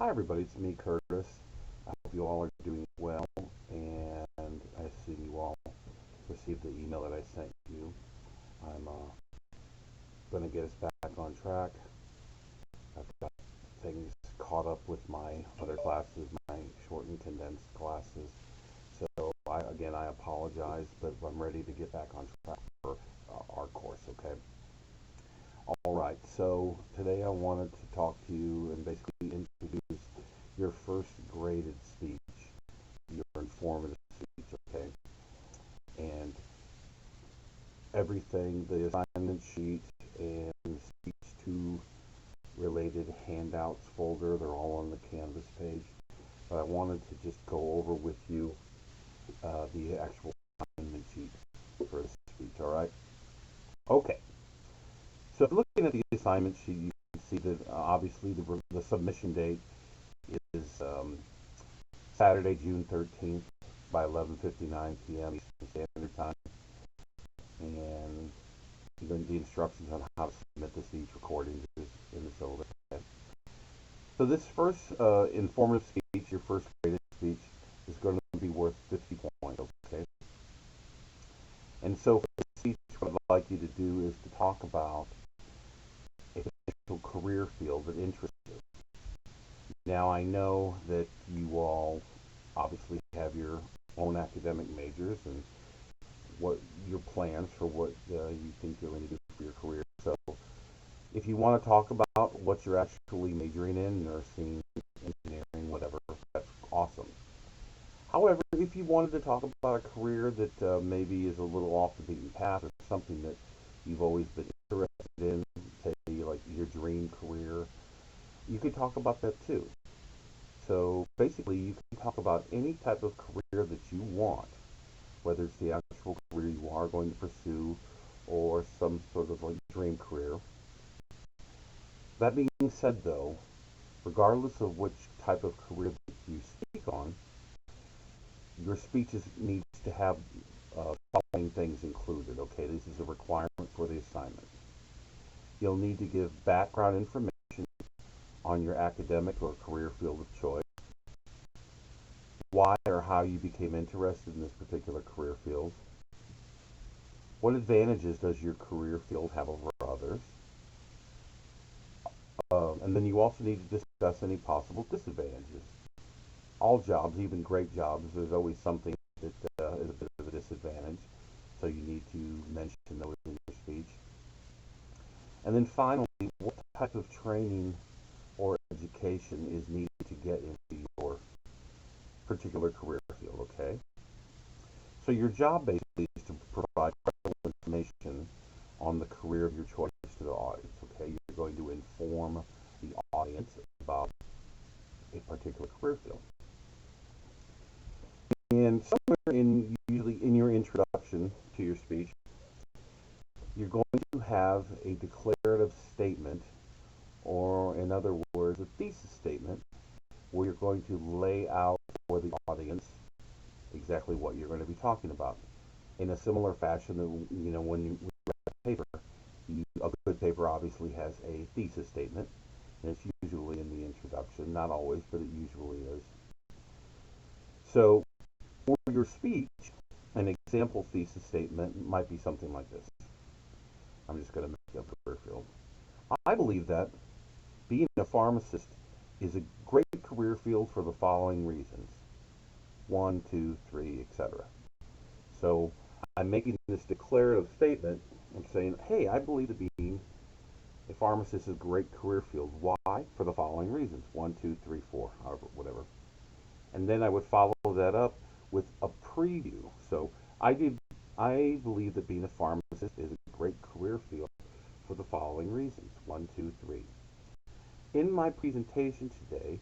Hi everybody, it's me, Curtis. I hope you all are doing well, and I assume you all received the email that I sent you. I'm going to get us back on track. I've got things caught up with my other classes, my short and condensed classes. So again, I apologize, but I'm ready to get back on track for our course, okay? All right, so today I wanted to talk to you and basically introduce your first graded speech, your informative speech, okay? And everything, the assignment sheet and speech 2 related handouts folder, they're all on the Canvas page. But I wanted to just go over with you the actual assignment sheet for the speech, all right? Okay, so looking at the assignment sheet, you can see that obviously the submission date is Saturday, June 13th by 11:59 p.m. Eastern Standard Time, and even the instructions on how to submit the speech recordings is in the syllabus. So this first informative speech, your first graded speech, is going to be worth 50 points, okay? And so for the speech, what I'd like you to do is to talk about a potential career field that interests you. Now I know that you all obviously have your own academic majors and what your plans for what you think you're going to do for your career. So if you want to talk about what you're actually majoring in, nursing, engineering, whatever, that's awesome. However, if you wanted to talk about a career that maybe is a little off the beaten path or something that you've always been interested in, say like your dream career, you could talk about that too. So basically, you can talk about any type of career that you want, whether it's the actual career you are going to pursue or some sort of like dream career. That being said, though, regardless of which type of career that you speak on, your speeches needs to have following things included. Okay, this is a requirement for the assignment. You'll need to give background information on your academic or career field of choice, why or how you became interested in this particular career field, what advantages does your career field have over others, and then you also need to discuss any possible disadvantages. All jobs, even great jobs, there's always something that is a bit of a disadvantage, so you need to mention those in your speech. And then finally, what type of training or education is needed to get into your particular career field, okay? So your job basically is to provide credible information on the career of your choice to the audience, okay? You're going to inform the audience about a particular career field. And somewhere usually in your introduction to your speech, you're going to have a declarative statement, or in other words, a thesis statement, where you're going to lay out for the audience exactly what you're going to be talking about. In a similar fashion, when you write a paper, a good paper obviously has a thesis statement, and it's usually in the introduction. Not always, but it usually is. So for your speech, an example thesis statement might be something like this. I'm just going to make up a career field. I believe that being a pharmacist is a great career field for the following reasons. 1, 2, 3, etc. So I'm making this declarative statement. I'm saying, hey, I believe that being a pharmacist is a great career field. Why? For the following reasons. 1, 2, 3, 4, however, whatever. And then I would follow that up with a preview. So I believe that being a pharmacist is a great career field for the following reasons. 1, 2, 3. In my presentation today,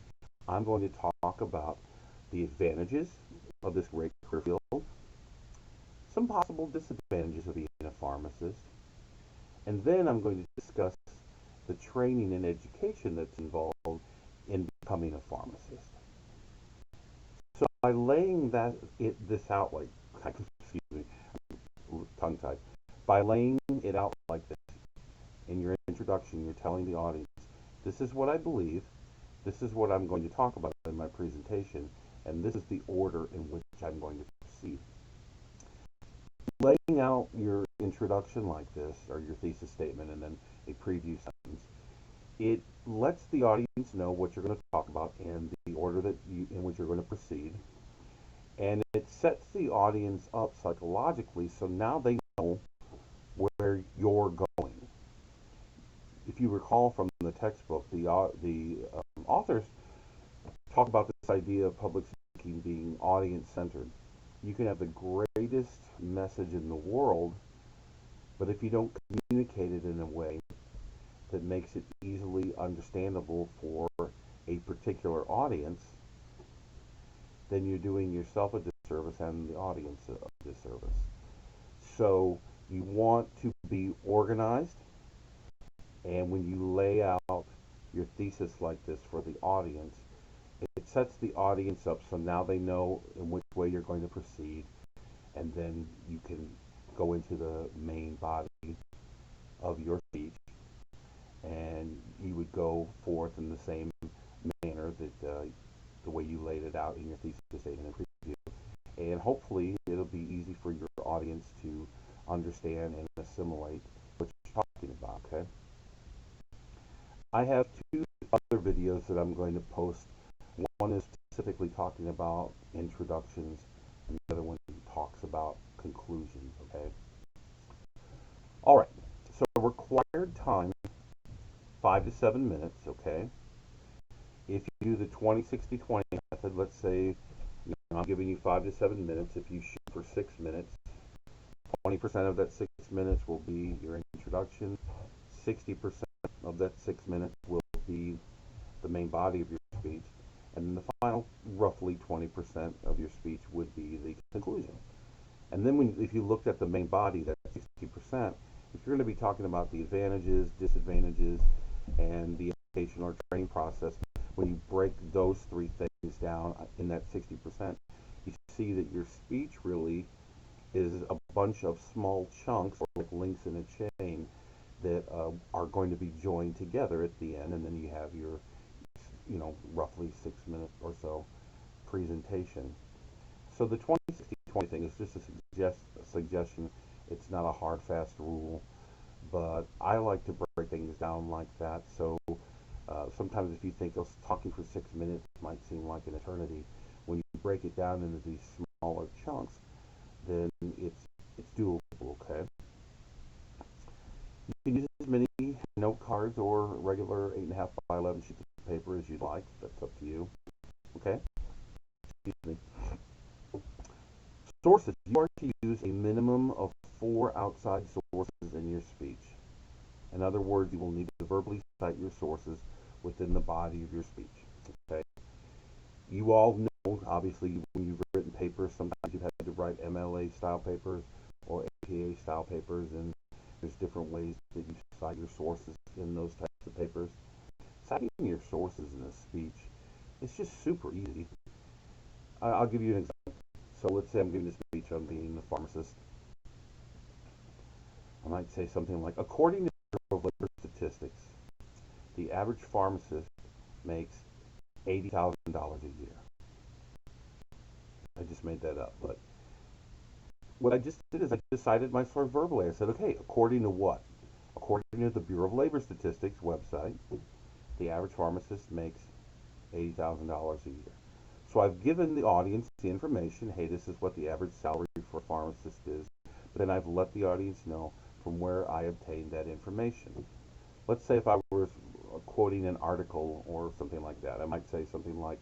I'm going to talk about the advantages of this great career field, some possible disadvantages of being a pharmacist, and then I'm going to discuss the training and education that's involved in becoming a pharmacist. So by laying this out like, excuse me, tongue-tied, by laying it out like this, in your introduction, you're telling the audience, this is what I believe, This is what I'm going to talk about in my presentation, and this is the order in which I'm going to proceed. Laying out your introduction like this, or your thesis statement, and then a preview sentence, it lets the audience know what you're going to talk about and the order in which you're going to proceed, and it sets the audience up psychologically so now they know where you're going. If you recall from the textbook, the authors talk about this idea of public speaking being audience-centered. You can have the greatest message in the world, but if you don't communicate it in a way that makes it easily understandable for a particular audience, then you're doing yourself a disservice and the audience a disservice. So you want to be organized, and when you lay out your thesis like this for the audience, it sets the audience up so now they know in which way you're going to proceed, and then you can go into the main body of your speech, and you would go forth in the same manner that the way you laid it out in your thesis statement and preview. And hopefully it'll be easy for your audience to understand and assimilate what you're talking about, okay? I have two other videos that I'm going to post. One is specifically talking about introductions, and the other one talks about conclusions, okay? All right, so required time, 5 to 7 minutes, okay? If you do the 20-60-20 method, let's say I'm giving you 5 to 7 minutes. If you shoot for 6 minutes, 20% of that 6 minutes will be your introduction, 60% of that 6 minutes will be the main body of your speech, and then the final roughly 20% of your speech would be the conclusion. And then if you looked at the main body, that 60%, if you're going to be talking about the advantages, disadvantages, and the education or training process, when you break those three things down in that 60%, you see that your speech really is a bunch of small chunks, or like links in a chain, that are going to be joined together at the end, and then you have your, roughly 6 minute or so presentation. So the 20-60-20 thing is just a suggestion. It's not a hard, fast rule, but I like to break things down like that. So sometimes if you think talking for 6 minutes might seem like an eternity, when you break it down into these smaller chunks, then it's doable, okay? You can use as many note cards or regular 8.5 by 11 sheets of paper as you'd like. That's up to you, okay? Excuse me. Sources. You are to use a minimum of 4 outside sources in your speech. In other words, you will need to verbally cite your sources within the body of your speech. Okay. You all know, obviously, when you've written papers, sometimes you've had to write MLA style papers or APA style papers, and there's different ways that you cite your sources in those types of papers. Citing your sources in a speech, it's just super easy. I'll give you an example. So let's say I'm giving a speech on being a pharmacist. I might say something like, according to the Bureau of Labor Statistics, the average pharmacist makes $80,000 a year. I just made that up, but what I just did is I decided my source verbally. I said, okay, according to what? According to the Bureau of Labor Statistics website, the average pharmacist makes $80,000 a year. So I've given the audience the information, hey, this is what the average salary for a pharmacist is, but then I've let the audience know from where I obtained that information. Let's say if I was quoting an article or something like that, I might say something like,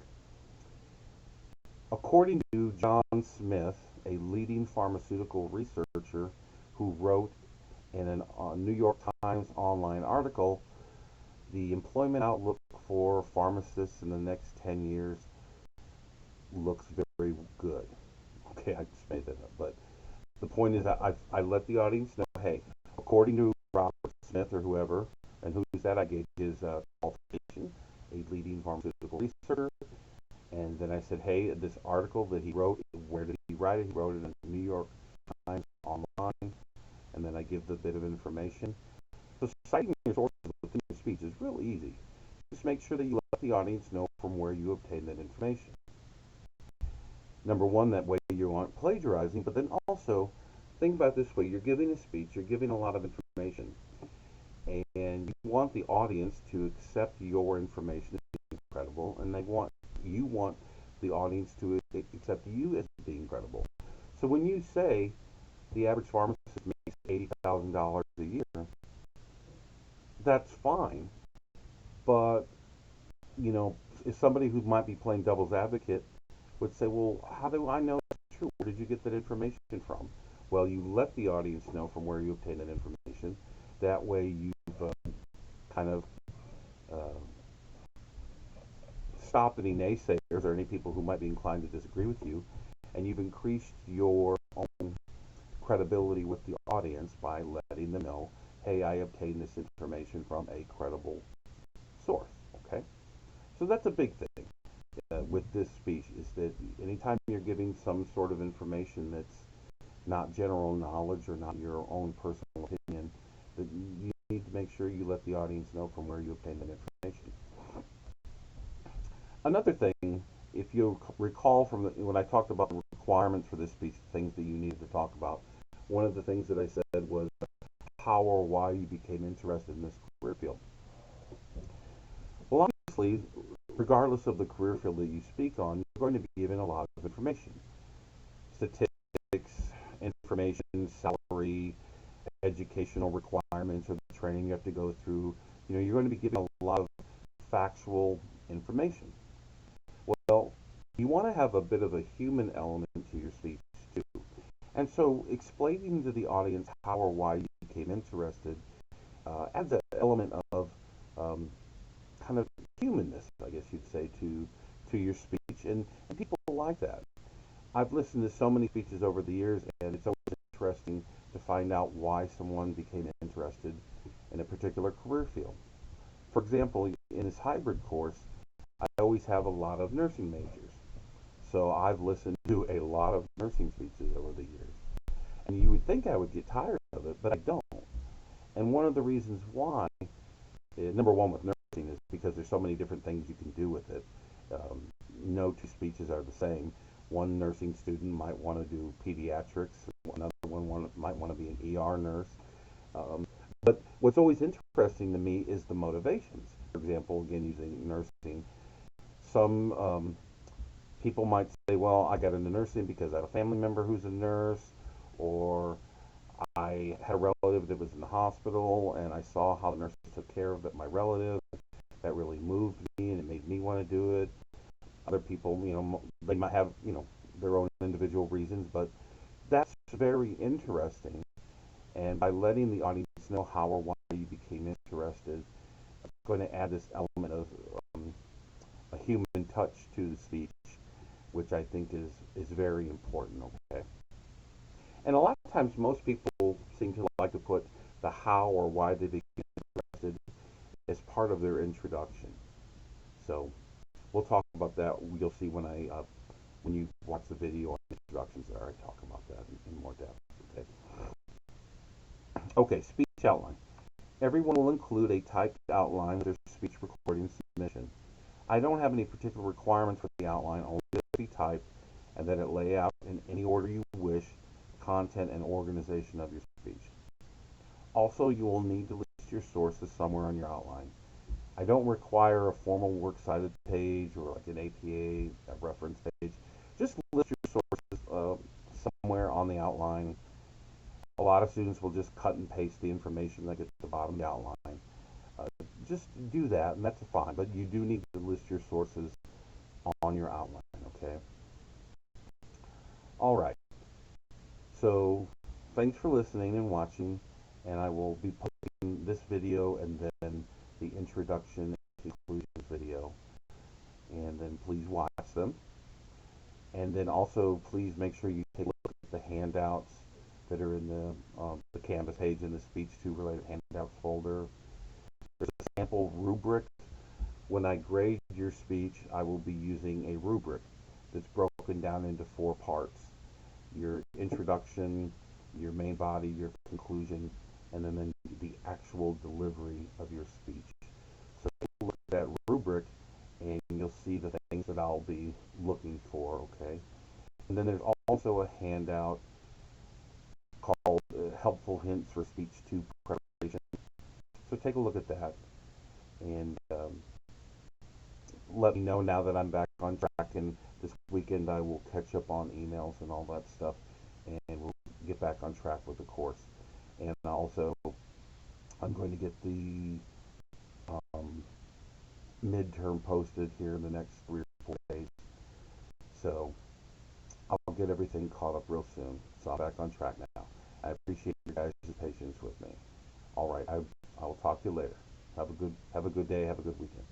according to John Smith, a leading pharmaceutical researcher who wrote in a New York Times online article, the employment outlook for pharmacists in the next 10 years looks very good. Okay, I just made that up, but the point is that I let the audience know, hey, according to Robert Smith or whoever, and who's that? I gave his qualification, a leading pharmaceutical researcher, and then I said, hey, this article that he wrote, where did he write it? He wrote it in the New York Times online, and then I give the bit of information. So citing your sources within your speech is real easy. Just make sure that you let the audience know from where you obtain that information. Number one, that way you aren't plagiarizing, but then also think about it this way: you're giving a speech, you're giving a lot of information, and you want the audience to accept your information as being credible, and you want the audience to accept you as being credible. So when you say the average pharmacist makes $80,000 a year, that's fine. But if somebody who might be playing devil's advocate would say, well, how do I know that's true? Where did you get that information from? Well, you let the audience know from where you obtain that information. That way you've kind of uh, stopped any naysayers or any people who might be inclined to disagree with you, and you've increased your own credibility with the audience by letting them know, hey, I obtained this information from a credible source. Okay, so that's a big thing with this speech, is that anytime you're giving some sort of information that's not general knowledge or not your own personal opinion, that you need to make sure you let the audience know from where you obtain that information. Another thing, if you recall from when I talked about the requirements for this speech, things that you needed to talk about, one of the things that I said was how or why you became interested in this career field. Well, obviously, regardless of the career field that you speak on, you're going to be given a lot of information. Statistics, information, salary, educational requirements, or the training you have to go through. You're going to be given a lot of factual information. Well, you want to have a bit of a human element to your speech too. And so explaining to the audience how or why you became interested adds an element of kind of humanness, I guess you'd say, to your speech, and people like that. I've listened to so many speeches over the years, and it's always interesting to find out why someone became interested in a particular career field. For example, in this hybrid course, I always have a lot of nursing majors. So I've listened to a lot of nursing speeches over the years. And you would think I would get tired of it, but I don't. And one of the reasons why, number one with nursing, is because there's so many different things you can do with it. Um, no two speeches are the same. One nursing student might want to do pediatrics, another one might want to be an ER nurse. But what's always interesting to me is the motivations. For example, again, using nursing, some people might say, well, I got into nursing because I have a family member who's a nurse, or I had a relative that was in the hospital and I saw how the nurses took care of my relative. That really moved me and it made me want to do it. Other people, they might have, their own individual reasons, but that's very interesting. And by letting the audience know how or why you became interested, it's going to add this element of a human touch to the speech, which I think is very important. Okay. And a lot of times, most people seem to like to put the how or why they became interested as part of their introduction. So we'll talk about that. You'll see when you watch the video on introductions there, I talk about that in more depth. Okay. Okay, speech outline. Everyone will include a typed outline with their speech recording submission. I don't have any particular requirements for the outline, only that it be typed and that it lay out in any order you wish content and organization of your speech. Also, you will need to list your sources somewhere on your outline. I don't require a formal works cited page or like an APA reference page. Just list your sources somewhere on the outline. A lot of students will just cut and paste the information that gets at the bottom of the outline. Just do that, and that's fine, but you do need to list your sources on your outline, okay? All right. So thanks for listening and watching, and I will be posting this video and then the introduction and conclusions video, and then please watch them. And then also please make sure you take a look at the handouts that are in the Canvas page in the Speech 2 related handouts folder. There's a sample rubric. When I grade your speech, I will be using a rubric that's broken down into 4 parts: your introduction, your main body, your conclusion, and then the actual delivery of your speech. So look at that rubric rubric, and you'll see the things that I'll be looking for, okay? And then there's also a handout called Helpful Hints for Speech 2 Preparation. So take a look at that, and let me know now that I'm back on track, and this weekend I will catch up on emails and all that stuff, and we'll get back on track with the course. And also, I'm going to get the midterm posted here in the next 3 or 4 days. So I'll get everything caught up real soon. So I'm back on track now. I appreciate your guys' patience with me. All right, I will talk to you later. Have a good day. Have a good weekend.